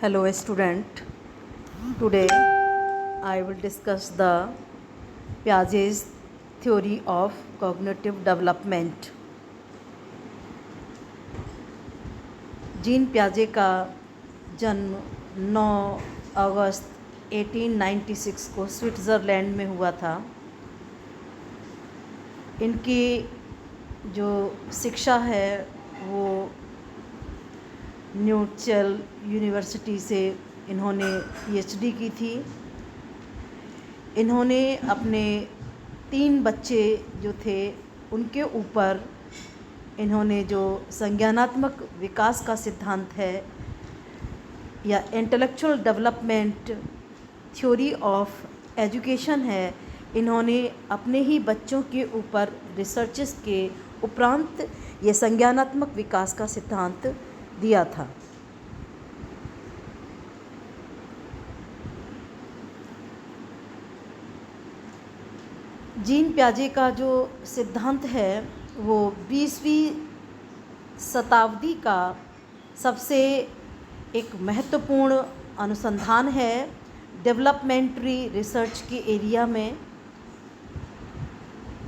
Hello student, today I will discuss the Piaget's theory of cognitive development. Jean पियाजे का जन्म 9 अगस्त 1896 को Switzerland में हुआ था। इनकी जो शिक्षा है वो न्यूचेल यूनिवर्सिटी से इन्होंने पीएचडी की थी। इन्होंने अपने 3 बच्चे जो थे उनके ऊपर इन्होंने जो संज्ञानात्मक विकास का सिद्धांत है या intellectual development theory of education है, इन्होंने अपने ही बच्चों के ऊपर रिसर्चेस के उपरांत ये संज्ञानात्मक विकास का सिद्धांत दिया था। जीन पियाजे का जो सिद्धांत है वो 20वीं शताब्दी का सबसे एक महत्वपूर्ण अनुसंधान है डेवलपमेंट्री रिसर्च के एरिया में।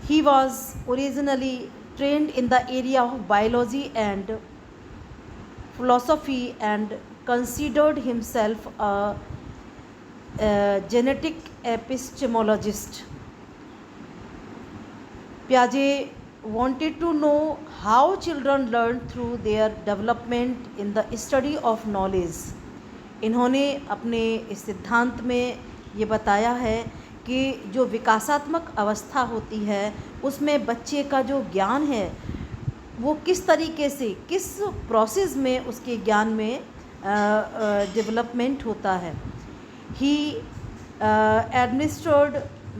He was originally trend in the area of biology and philosophy and considered himself a genetic epistemologist. Piaget wanted to know how children learn through their development in the study of knowledge. इन्होंने अपने इस सिद्धांत में ये बताया है कि जो विकासात्मक अवस्था होती है उसमें बच्चे का जो ज्ञान है वो किस तरीके से किस प्रोसेस में उसके ज्ञान में डेवलपमेंट होता है। He administered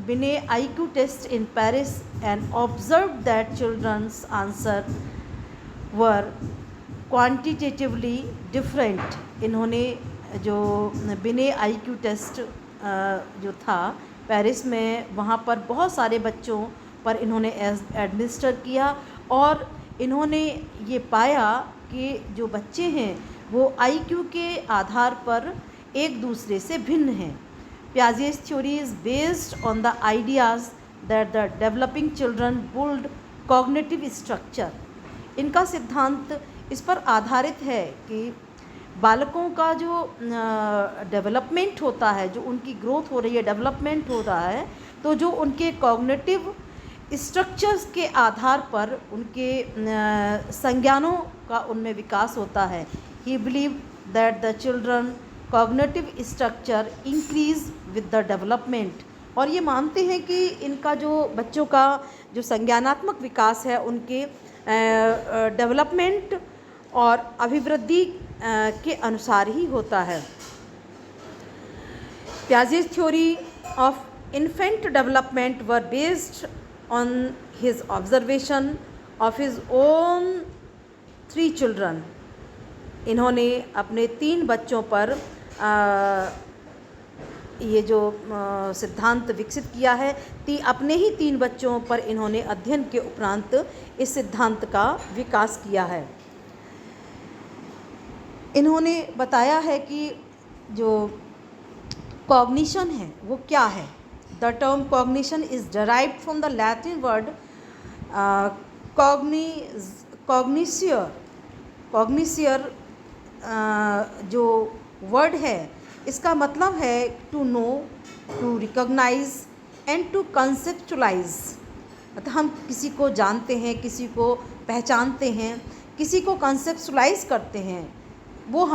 Binet IQ test in Paris and observe that childrens answer were quantitatively different. इन्होंने जो बिने IQ टेस्ट जो था पेरिस में, वहाँ पर बहुत सारे बच्चों पर इन्होंने एडमिनिस्टर किया और इन्होंने ये पाया कि जो बच्चे हैं वो IQ के आधार पर एक दूसरे से भिन्न हैं। Piaget's theory is based on the ideas that the developing children build cognitive structure. इनका सिद्धांत इस पर आधारित है कि बालकों का जो डेवलपमेंट होता है, जो उनकी ग्रोथ हो रही है, डेवलपमेंट हो रहा है, तो जो उनके कॉग्निटिव स्ट्रक्चर्स के आधार पर उनके संज्ञानों का उनमें विकास होता है। ही believe that the children cognitive structure increase with the development. और ये मानते हैं कि इनका जो बच्चों का जो संज्ञानात्मक विकास है उनके डेवलपमेंट और अभिवृद्धि के अनुसार ही होता है। Piaget's theory of infant development were based on his observation of his own 3 children. इन्होंने अपने 3 बच्चों पर ये जो सिद्धांत विकसित किया है, अपने ही 3 बच्चों पर इन्होंने अध्ययन के उपरांत इस सिद्धांत का विकास किया है। इन्होंने बताया है कि जो कॉग्निशन है वो क्या है। The term cognition is derived from the Latin word cognitio. जो वर्ड है इसका मतलब है to know, to recognise and to conceptualise. मतलब हम किसी को जानते हैं, किसी को पहचानते हैं, किसी को कंसेप्चुलाइज करते हैं, वो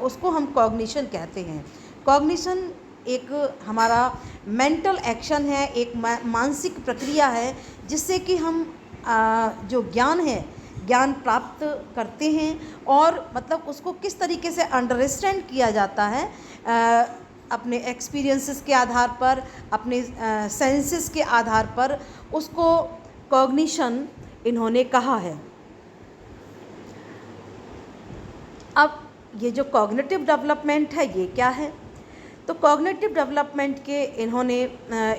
उसको हम कॉग्निशन कहते हैं। कॉग्निशन एक हमारा मेंटल एक्शन है, एक मानसिक प्रक्रिया है जिससे कि हम जो ज्ञान है, ज्ञान प्राप्त करते हैं और मतलब उसको किस तरीके से अंडरस्टैंड किया जाता है अपने एक्सपीरियंसेस के आधार पर, अपने सेंसेस के आधार पर, उसको कॉग्निशन इन्होंने कहा है। अब ये जो कॉग्निटिव डेवलपमेंट है ये क्या है? तो कॉग्निटिव डेवलपमेंट के इन्होंने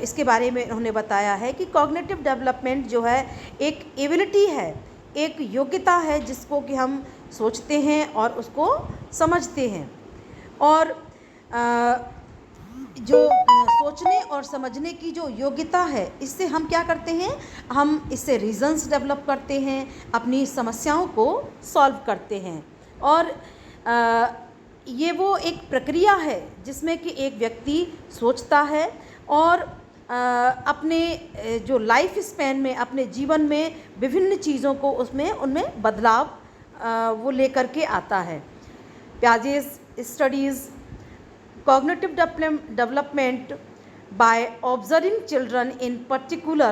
इसके बारे में इन्होंने बताया है कि कॉग्निटिव डेवलपमेंट जो है एक एबिलिटी है, एक योग्यता है जिसको कि हम सोचते हैं और उसको समझते हैं। और जो सोचने और समझने की जो योग्यता है, इससे हम क्या करते हैं, हम इससे रीज़न्स डेवलप करते हैं, अपनी समस्याओं को सॉल्व करते हैं। और ये वो एक प्रक्रिया है जिसमें कि एक व्यक्ति सोचता है और अपने जो लाइफ स्पैन में, अपने जीवन में विभिन्न चीज़ों को उनमें बदलाव वो लेकर के आता है। Piaget's studies cognitive development by observing children in particular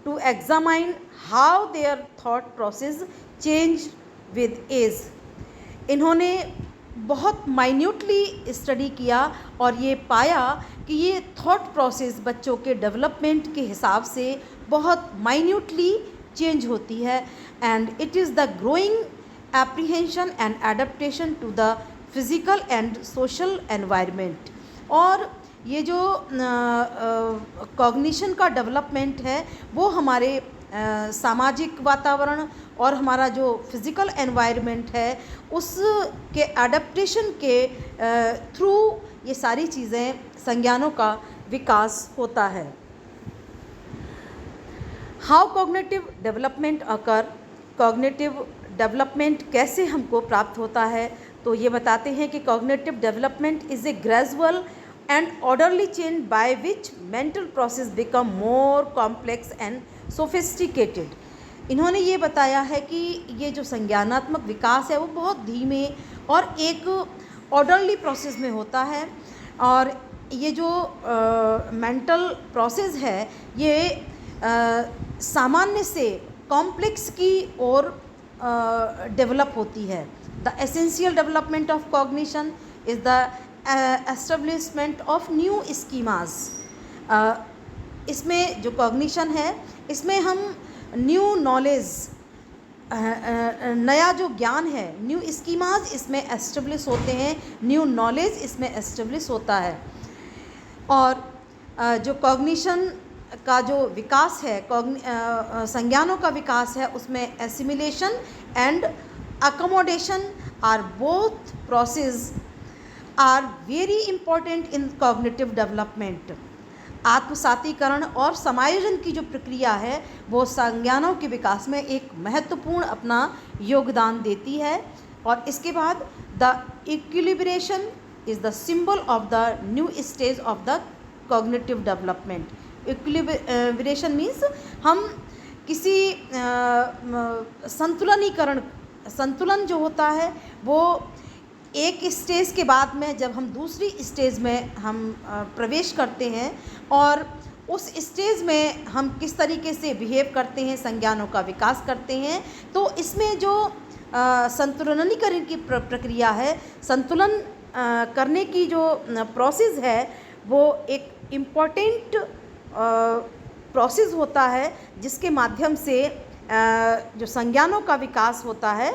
to examine how their thought process change with age। इन्होंने बहुत माइन्यूटली स्टडी किया और ये पाया कि ये थॉट प्रोसेस बच्चों के डेवलपमेंट के हिसाब से बहुत माइन्यूटली चेंज होती है, and it is the growing apprehension and adaptation to the physical and social environment. और ये जो कॉग्निशन का डेवलपमेंट है वो हमारे सामाजिक वातावरण और हमारा जो फिज़िकल एनवायरनमेंट है उसके एडेप्टेशन के थ्रू ये सारी चीज़ें, संज्ञानों का विकास होता है। How cognitive development occur, cognitive development कैसे हमको प्राप्त होता है, तो ये बताते हैं कि cognitive development is a gradual and orderly change by which mental process become more complex and sophisticated. इन्होंने ये बताया है कि ये जो संज्ञानात्मक विकास है वो बहुत धीमे और एक ऑर्डरली प्रोसेस में होता है, और ये जो मेंटल प्रोसेस है ये सामान्य से कॉम्प्लेक्स की ओर डेवलप होती है। The essential development of cognition is the establishment of new schemas. इसमें जो कॉग्निशन है इसमें हम न्यू नॉलेज, नया जो ज्ञान है, न्यू स्कीमाज इसमें एस्टेब्लिश होते हैं, न्यू नॉलेज इसमें एस्टेब्लिश होता है। और जो कॉग्निशन का जो विकास है, संज्ञानों का विकास है, उसमें assimilation and accommodation are both process are very important in cognitive development। आत्मसातीकरण और समायोजन की जो प्रक्रिया है वो संज्ञानों के विकास में एक महत्वपूर्ण अपना योगदान देती है। और इसके बाद the equilibration is the symbol of the new stage of the cognitive development. Equilibration means हम किसी संतुलन जो होता है वो एक स्टेज के बाद में जब हम दूसरी स्टेज में हम प्रवेश करते हैं और उस स्टेज में हम किस तरीके से बिहेव करते हैं, संज्ञानों का विकास करते हैं, तो इसमें जो संतुलनीकरण की प्रक्रिया है, संतुलन करने की जो प्रोसेस है वो एक इम्पॉर्टेंट प्रोसेस होता है जिसके माध्यम से जो संज्ञानों का विकास होता है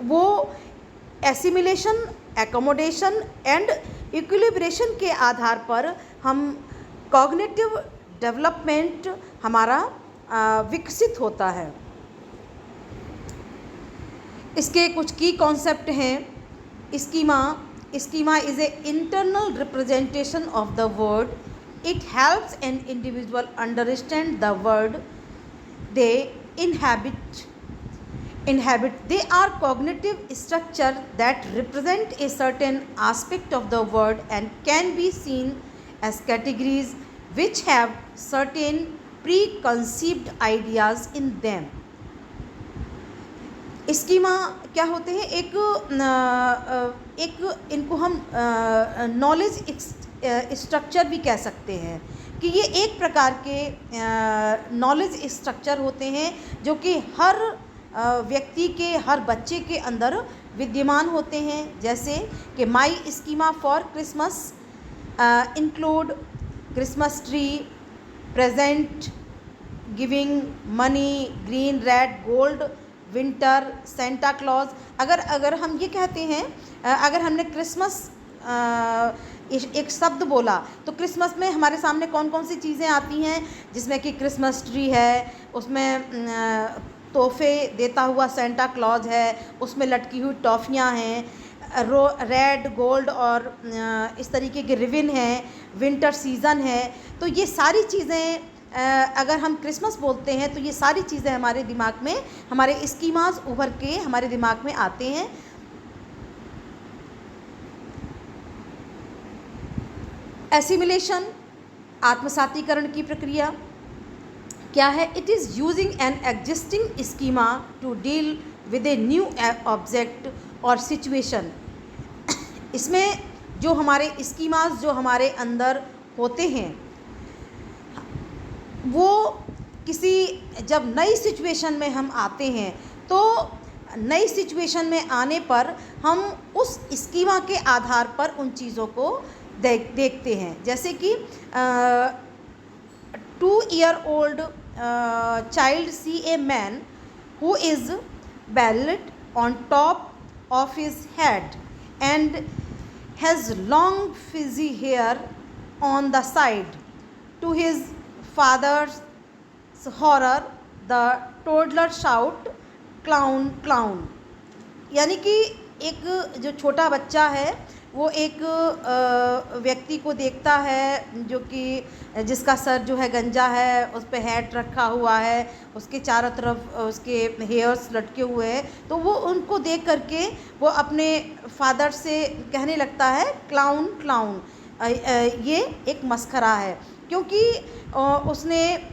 वो एसिमिलेशन, एकोमोडेशन एंड इक्विलिब्रेशन के आधार पर हम कॉग्निटिव डेवलपमेंट हमारा विकसित होता है। इसके कुछ की कॉन्सेप्ट हैं। Schema is a internal representation of the word. It helps an individual understand the word they inhabit। They are cognitive structure that represent a certain aspect of the word and can be seen as categories which have certain preconceived ideas in them। Schema क्या होते हैं, एक इनको हम knowledge structure भी कह सकते हैं कि ये एक प्रकार के नॉलेज स्ट्रक्चर होते हैं जो कि हर व्यक्ति के, हर बच्चे के अंदर विद्यमान होते हैं। जैसे कि my schema for Christmas include Christmas tree, present, giving money, green, red, gold, winter, Santa Claus. अगर हम ये कहते हैं, अगर हमने क्रिसमस एक शब्द बोला तो क्रिसमस में हमारे सामने कौन कौन सी चीज़ें आती हैं, जिसमें कि क्रिसमस ट्री है, उसमें तोहफे देता हुआ सेंटा क्लॉज है, उसमें लटकी हुई टॉफ़ियाँ हैं, रेड, गोल्ड और इस तरीके के रिबन हैं, विंटर सीज़न है। तो ये सारी चीज़ें अगर हम क्रिसमस बोलते हैं तो ये सारी चीज़ें हमारे दिमाग में, हमारे स्कीमास उभर के हमारे दिमाग में आते हैं। एसिमिलेशन, आत्मसातीकरण की प्रक्रिया क्या है? It is using an existing schema to deal with a new object और सिचुएशन। इसमें जो हमारे स्कीमास जो हमारे अंदर होते हैं वो किसी जब नई सिचुएशन में हम आते हैं तो नई सिचुएशन में आने पर हम उस स्कीमा के आधार पर उन चीज़ों को देखते हैं। जैसे कि 2-year-old child see a man who is bald on top of his head and has long frizzy hair on the side. To his father's horror, the toddler shout, "Clown, clown!" यानी कि एक जो छोटा बच्चा है वो एक व्यक्ति को देखता है जो कि जिसका सर जो है गंजा है, उस पे हैट रखा हुआ है, उसके चारों तरफ उसके हेयर्स लटके हुए हैं। तो वो उनको देख करके वो अपने फादर से कहने लगता है क्लाउन, क्लाउन। ये एक मस्खरा है, क्योंकि उसने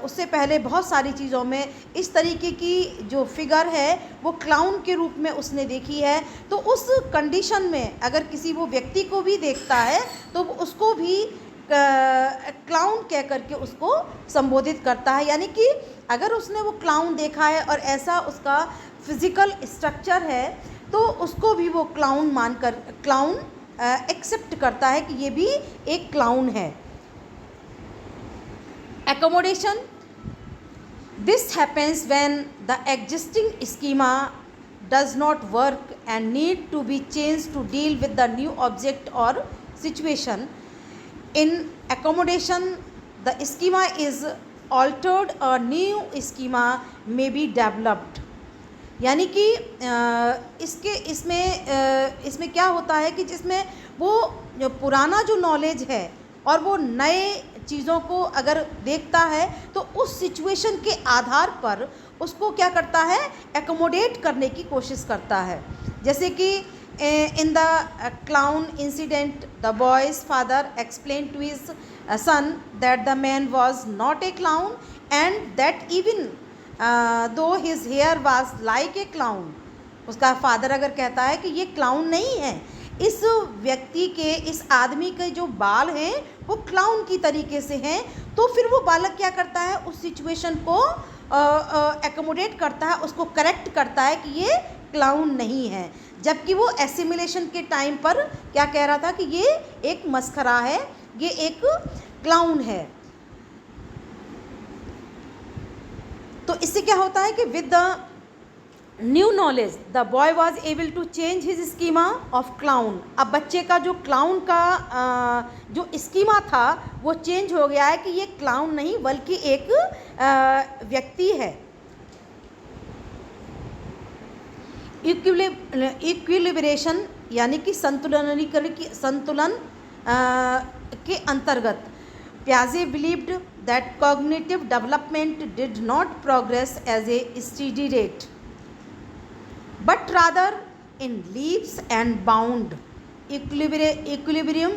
उससे पहले बहुत सारी चीज़ों में इस तरीके की जो फिगर है वो क्लाउन के रूप में उसने देखी है। तो उस कंडीशन में अगर किसी वो व्यक्ति को भी देखता है तो उसको भी क्लाउन कह करके उसको संबोधित करता है। यानी कि अगर उसने वो क्लाउन देखा है और ऐसा उसका फिज़िकल स्ट्रक्चर है तो उसको भी वो क्लाउन मानकर क्लाउन एक्सेप्ट करता है कि ये भी एक क्लाउन है। Accommodation, this happens when the existing schema does not work and need to be changed to deal with the new object or situation. In accommodation, the schema is altered, a new schema may be developed. यानी कि इसमें क्या होता है कि जिसमें वो जो पुराना जो नॉलेज है और वो नए चीज़ों को अगर देखता है तो उस सिचुएशन के आधार पर उसको क्या करता है, एकोमोडेट करने की कोशिश करता है। जैसे कि in the clown incident, the boy's father explain to his son that the man was not a clown and that even though his hair was like a clown. उसका फादर अगर कहता है कि ये क्लाउन नहीं है, इस व्यक्ति के, इस आदमी के जो बाल हैं वो क्लाउन की तरीके से हैं, तो फिर वो बालक क्या करता है, उस सिचुएशन को एकोमोडेट करता है, उसको करेक्ट करता है कि ये क्लाउन नहीं है। जबकि वो एसिमिलेशन के टाइम पर क्या कह रहा था कि ये एक मस्खरा है, ये एक क्लाउन है। तो इससे क्या होता है कि with the new knowledge the boy was able to change his schema of clown. अब बच्चे का जो क्लाउन का जो स्कीमा था वो चेंज हो गया है कि ये क्लाउन नहीं बल्कि एक व्यक्ति है। इक्विलिब्रेशन यानी कि संतुलन के अंतर्गत प्याजे believed that cognitive development did not progress as a steady rate but rather in leaps and bounds. Equilibrium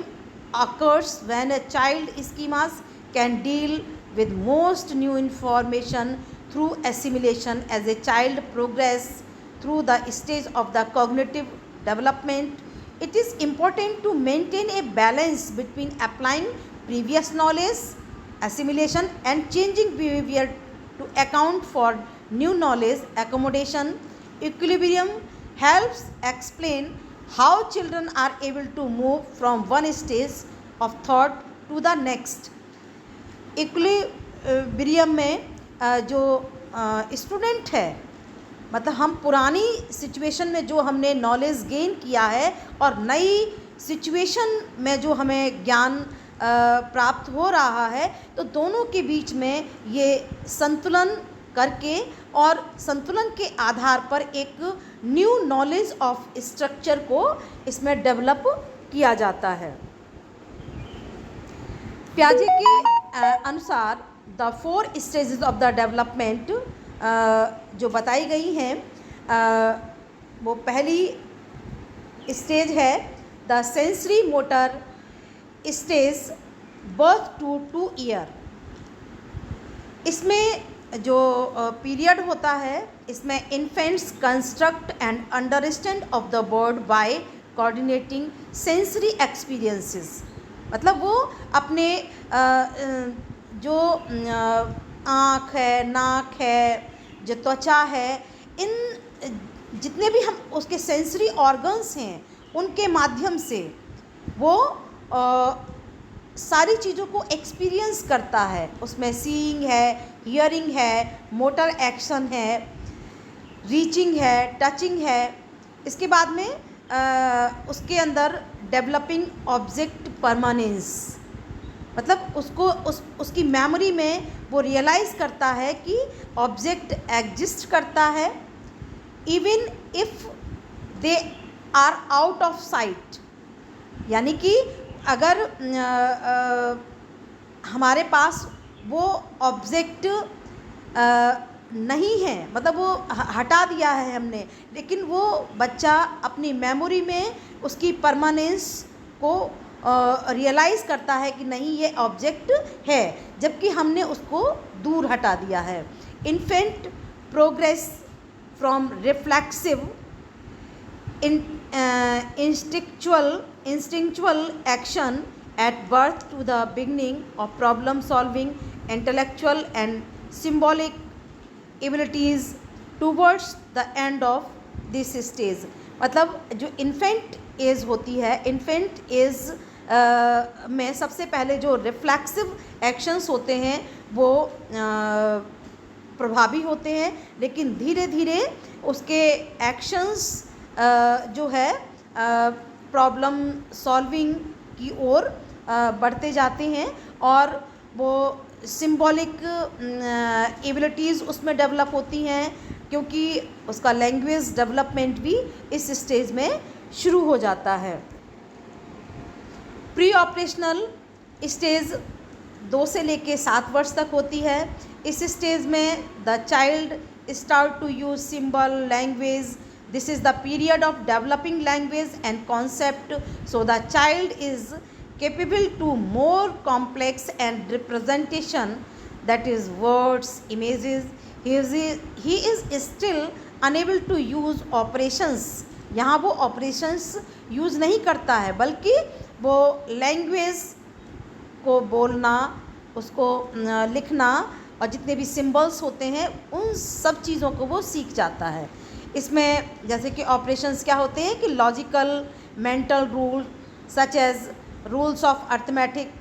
occurs when a child schemas can deal with most new information through assimilation. As a child progresses through the stage of the cognitive development, it is important to maintain a balance between applying previous knowledge, assimilation, and changing behavior to account for new knowledge. Accommodation equilibrium helps explain how children are able to move from one stage of thought to the next. Equilibrium में जो student है, मतलब हम पुरानी situation में जो हमने knowledge gain किया है और नई सिचुएशन में जो हमें ज्ञान प्राप्त हो रहा है, तो दोनों के बीच में ये संतुलन करके और संतुलन के आधार पर एक न्यू नॉलेज ऑफ स्ट्रक्चर को इसमें डेवलप किया जाता है। प्याजे के अनुसार the 4 stages of the development जो बताई गई हैं, वो पहली स्टेज है the sensory motor stage, birth to 2 year. इसमें जो पीरियड होता है, इसमें infants construct and understand of the world by coordinating sensory experiences. मतलब वो अपने जो आँख है, नाक है, जो त्वचा है, इन जितने भी हम उसके सेंसरी ऑर्गन्स हैं उनके माध्यम से वो सारी चीज़ों को एक्सपीरियंस करता है। उसमें सीइंग है, हियरिंग है, मोटर एक्शन है, रीचिंग है, टचिंग है। इसके बाद में उसके अंदर डेवलपिंग ऑब्जेक्ट परमानेंस, मतलब उसको उसकी मेमोरी में वो रियलाइज़ करता है कि ऑब्जेक्ट एग्जिस्ट करता है even if they are out of sight. यानी कि अगर हमारे पास वो ऑब्जेक्ट नहीं है, मतलब वो हटा दिया है हमने, लेकिन वो बच्चा अपनी मेमोरी में उसकी परमानेंस को रियलाइज़ करता है कि नहीं ये ऑब्जेक्ट है, जबकि हमने उसको दूर हटा दिया है। Infant progress from reflexive instinctual action at birth to the beginning of problem solving, intellectual and symbolic abilities towards the end of this stage। मतलब जो इन्फेंट एज होती है, इन्फेंट एज में सबसे पहले जो रिफ्लेक्सिव एक्शंस होते हैं वो प्रभावी होते हैं, लेकिन धीरे धीरे उसके एक्शंस जो है प्रॉब्लम सॉल्विंग की ओर बढ़ते जाते हैं और वो सिंबॉलिक एबिलिटीज़ उसमें डेवलप होती हैं, क्योंकि उसका लैंग्वेज डेवलपमेंट भी इस स्टेज में शुरू हो जाता है। प्री ऑपरेशनल स्टेज 2 से लेके 7 वर्ष तक होती है। इस स्टेज में the child start to use symbol language. This is the period of developing language and concept, so the child is capable to more complex and representation, that is words, images. He is still unable to use operations। यहाँ वो operations use नहीं करता है, बल्कि वो language को बोलना, उसको लिखना और जितने भी symbols होते हैं उन सब चीज़ों को वो सीख जाता है। इसमें जैसे कि ऑपरेशंस क्या होते हैं कि logical mental rule such as rules of arithmetic,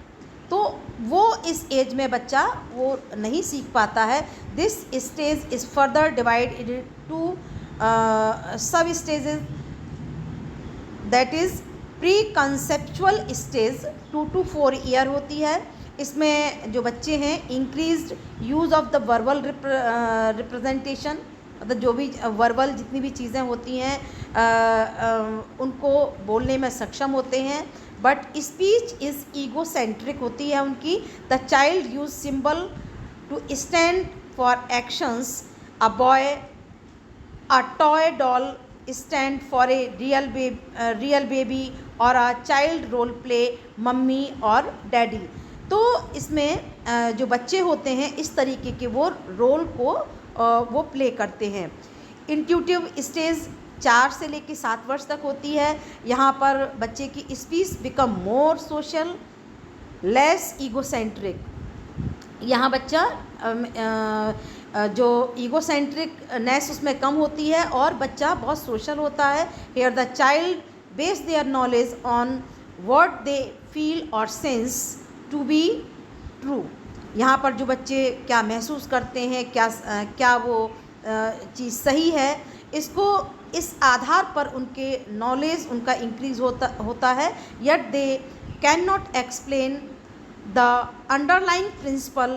तो वो इस एज में बच्चा वो नहीं सीख पाता है। This stage is further divided to sub stages, that is preconceptual stage 2 to 4 year होती है। इसमें जो बच्चे हैं increased use of the verbal representation, मतलब जो भी वर्बल जितनी भी चीज़ें होती हैं उनको बोलने में सक्षम होते हैं, बट स्पीच इज़ ईगोसेंट्रिक होती है उनकी। The child use symbol to stand for actions, a boy a toy doll stand for a real baby और a child role play mummy और डैडी। तो इसमें जो बच्चे होते हैं इस तरीके के वो रोल को वो प्ले करते हैं। इंट्यूटिव स्टेज 4 से लेकर 7 वर्ष तक होती है। यहाँ पर बच्चे की speech become more social, less egocentric. यहाँ बच्चा जो ईगोसेंट्रिकनेस उसमें कम होती है और बच्चा बहुत सोशल होता है। Here the child base their knowledge on what they feel और सेंस टू बी ट्रू। यहाँ पर जो बच्चे क्या महसूस करते हैं, क्या वो चीज़ सही है, इसको इस आधार पर उनके नॉलेज उनका इंक्रीज़ होता है। Yet they can not explain the underlying principle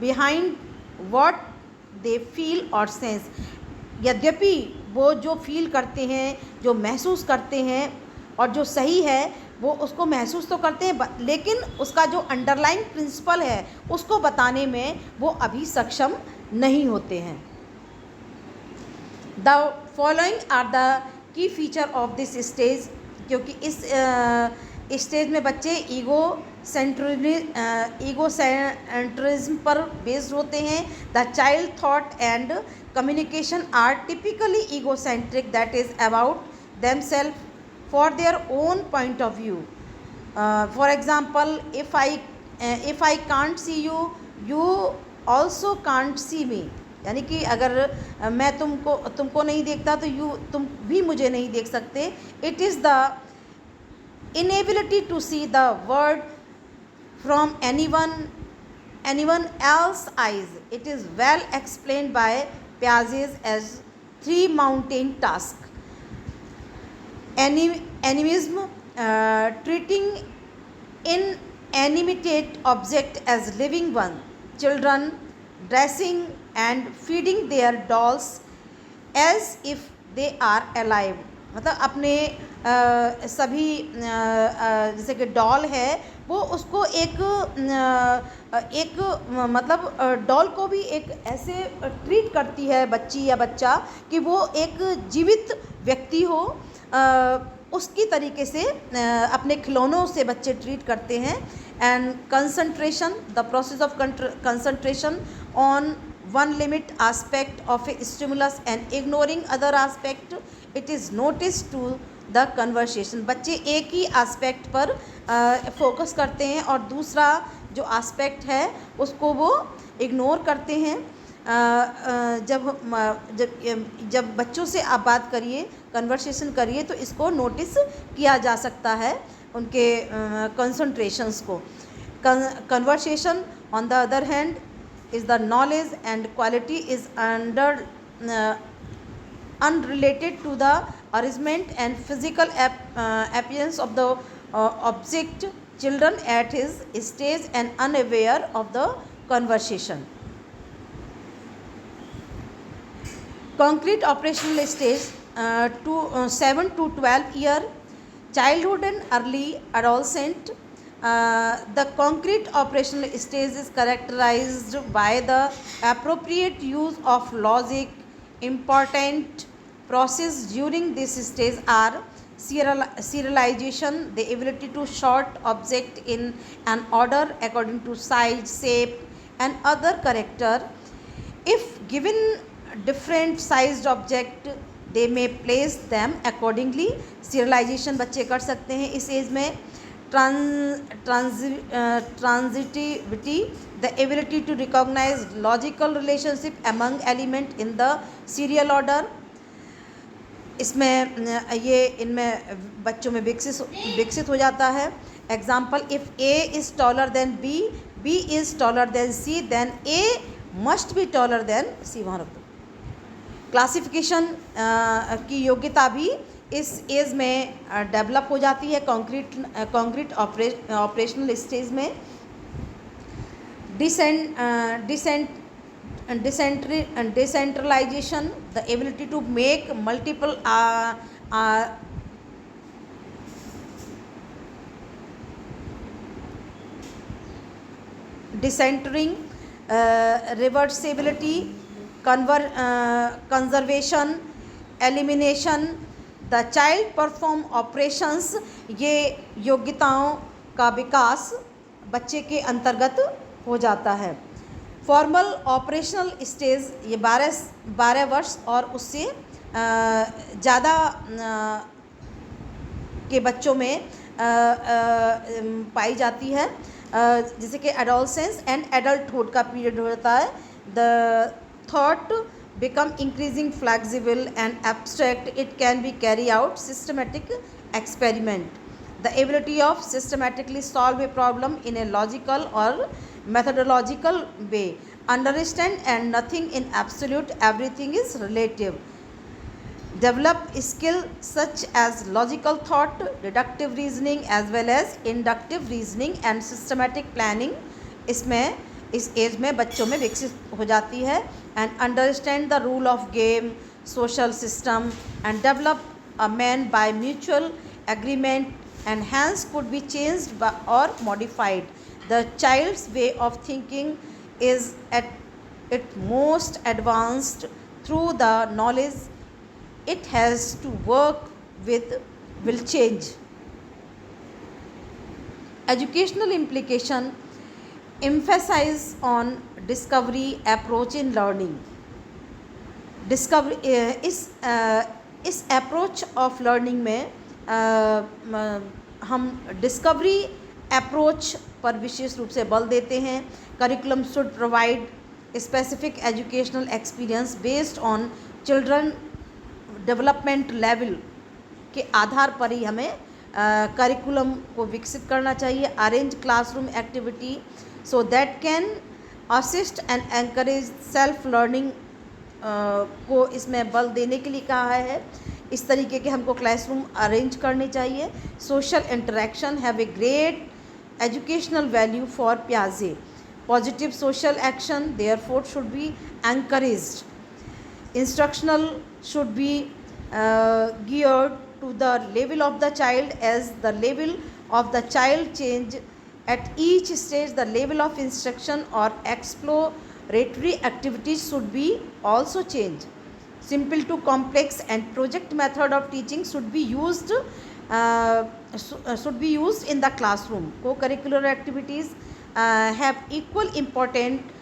behind what they feel और सेंस। यद्यपि वो जो फील करते हैं, जो महसूस करते हैं और जो सही है वो उसको महसूस तो करते हैं, लेकिन उसका जो अंडरलाइन प्रिंसिपल है उसको बताने में वो अभी सक्षम नहीं होते हैं। The following are the key feature of this stage, क्योंकि इस स्टेज में बच्चे ईगो सेंट्रिज्म पर बेस्ड होते हैं। The child thought and communication are typically egocentric, that is about themselves for their own point of view. For example, if I can't see you, you also can't see me. यानी कि अगर मैं तुमको नहीं देखता तो तुम भी मुझे नहीं देख सकते। It is the inability to see the world from anyone else's eyes. It is well explained by Piaget as three mountain tasks. Animism, treating inanimate object as living one. Children dressing and feeding their dolls as if they are alive. मतलब अपने सभी जैसे कि doll है वो उसको एक मतलब डॉल को भी एक ऐसे ट्रीट करती है बच्ची या बच्चा कि वो एक जीवित व्यक्ति हो, उसकी तरीके से अपने खिलौनों से बच्चे ट्रीट करते हैं। And concentration, the process of concentration on one limit aspect of a stimulus and ignoring other aspect, it is noticed to the conversation. बच्चे एक ही एस्पेक्ट पर फोकस करते हैं और दूसरा जो एस्पेक्ट है उसको वो इग्नोर करते हैं। जब बच्चों से आप बात करिए, कन्वर्सेशन करिए, तो इसको नोटिस किया जा सकता है उनके कंसंट्रेशंस को। Conversation on the other hand is the knowledge and quality is unrelated to the arrangement and physical appearance of the object. Children at his stage and unaware of the conversation. Concrete operational stage, 7 to 12 year childhood and early adolescent. The concrete operational stage is characterized by the appropriate use of logic. Important process during this stage are serialization, the ability to sort object in an order according to size, shape and other character. If given different sized object, they may place them accordingly. serialization बच्चे कर सकते हैं इस as में। transitivity, the ability to recognize logical relationship among element in the serial order. इसमें इनमें बच्चों में विकसित हो जाता है। Example, if A is taller than B, B is taller than C, then A must be taller than C। वहाँ रख दो। क्लासिफिकेशन की योग्यता भी इस एज में डेवलप हो जाती है कॉन्क्रीट ऑपरेशनल स्टेज में। Decentralization, the ability to make multiple decentering, reversibility, conservation, elimination, the child perform operations. ये योग्यताओं का विकास बच्चे के अंतर्गत हो जाता है। फॉर्मल ऑपरेशनल स्टेज, ये 12 वर्ष और उससे ज़्यादा के बच्चों में पाई जाती है, जैसे कि एडोलसेंस एंड एडल्टहुड का पीरियड होता है। The thought become increasing flexible and abstract. It can be carry out systematic experiment. The ability of systematically solve a problem in a logical or methodological way. Understand and nothing in absolute, everything is relative. Develop skill such as logical thought, deductive reasoning as well as inductive reasoning and systematic planning. इसमें इस as में बच्चों में विकसित हो जाती है। And understand the rule of game, social system and develop a man by mutual agreement and hence could be changed और modified. The child's way of thinking is at its most advanced through the knowledge it has to work with will change. Educational implication emphasize on discovery approach in learning. Discovery इस approach of learning में हम discovery approach पर विशेष रूप से बल देते हैं। Curriculum should provide specific educational experience based on children development level के आधार पर ही हमें करिकुलम को विकसित करना चाहिए। Arrange classroom activity so that can assist and encourage self learning को इसमें बल देने के लिए कहा है। इस तरीके के हमको क्लासरूम अरेंज करने चाहिए। Social interaction have a great educational value for Piaget. Positive social action therefore should be encouraged. Instructional should be geared to the level of the child. As the level of the child change at each stage, the level of instruction or exploratory activities should be also changed. Simple to complex and project method of teaching should be used in the classroom. Co-curricular activities have equal importance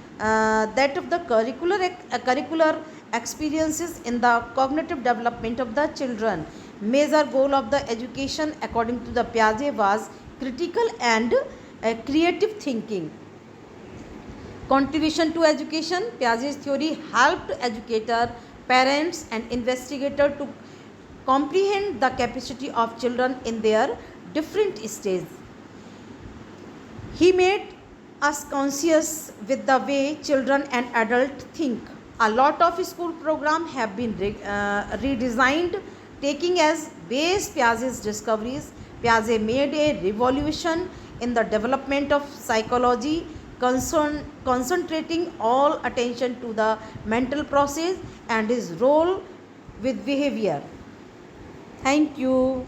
that of the curricular experiences in the cognitive development of the children. Major goal of the education according to the Piaget was critical and creative thinking. Contribution to education. Piaget's theory helped educator, parents and investigator to comprehend the capacity of children in their different stages. He made us conscious with the way children and adults think. A lot of school programs have been redesigned taking as base Piaget's discoveries. Piaget made a revolution in the development of psychology, concentrating all attention to the mental process and his role with behavior. Thank you.